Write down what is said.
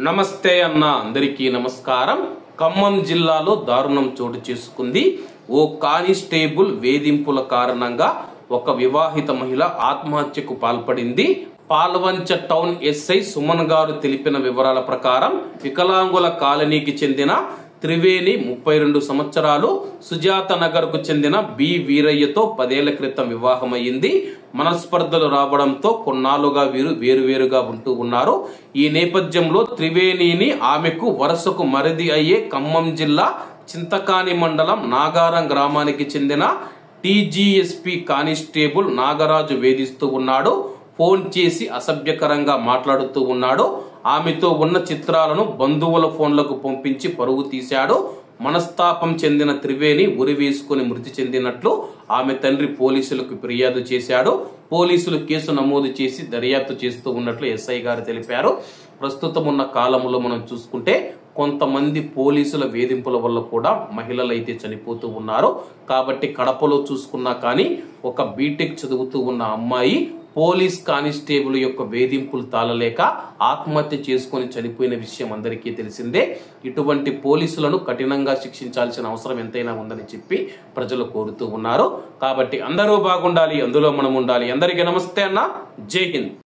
నమస్తే అన్న అందరికీ నమస్కారం. ఖమ్మం జిల్లాలో దారుణం చోటు చేసుకుంది. ఓ కానిస్టేబుల్ వేధింపుల కారణంగా ఒక వివాహిత మహిళ ఆత్మహత్యకు పాల్పడింది. పాల్వంచ టౌన్ ఎస్ఐ సుమన్ గారు తెలిపిన వివరాల ప్రకారం వికలాంగుల కాలనీకి చెందిన త్రివేణి 32 సంవత్సరాలు సుజాత నగర్ కు చెందిన బి వీరయ్యతో 10 ఏళ్ల క్రితం వివాహమైంది. మనస్పర్ధలు రావడంతో కొన్నాళ్లుగా వీరు వేరువేరుగా ఉంటూ ఉన్నారు. ఈ నేపథ్యంలో త్రివేణిని ఆమెకు వరుసకు మరిది అయ్యే ఖమ్మం జిల్లా చింతకాని మండలం నాగారం గ్రామానికి చెందిన టీజీఎస్పీ కానిస్టేబుల్ నాగరాజు వేధిస్తూ ఉన్నాడు. ఫోన్ చేసి అసభ్యకరంగా మాట్లాడుతూ ఉన్నాడు. ఆమెతో ఉన్న చిత్రాలను బంధువుల ఫోన్లకు పంపించి పరుగు తీశాడు. మనస్తాపం చెందిన త్రివేణి ఉరి వేసుకుని మృతి చెందినట్లు ఆమె తండ్రి పోలీసులకు ఫిర్యాదు చేశాడు. పోలీసులు కేసు నమోదు చేసి దర్యాప్తు చేస్తూ ఉన్నట్లు ఎస్ఐ గారు తెలిపారు. ప్రస్తుతం ఉన్న కాలంలో మనం చూసుకుంటే కొంతమంది పోలీసుల వేధింపుల వల్ల కూడా మహిళలు అయితే చనిపోతూ ఉన్నారు. కాబట్టి కడపలో చూసుకున్నా కానీ ఒక బీటెక్ చదువుతూ ఉన్న అమ్మాయి పోలీస్ కానిస్టేబుల్ యొక్క వేధింపులు తాళలేక ఆత్మహత్య చేసుకుని చనిపోయిన విషయం అందరికీ తెలిసిందే. ఇటువంటి పోలీసులను కఠినంగా శిక్షించాల్సిన అవసరం ఎంతైనా ఉందని చెప్పి ప్రజలు కోరుతూ ఉన్నారు. కాబట్టి అందరూ బాగుండాలి, అందులో మనం ఉండాలి. అందరికీ నమస్తే అన్న, జై హింద్.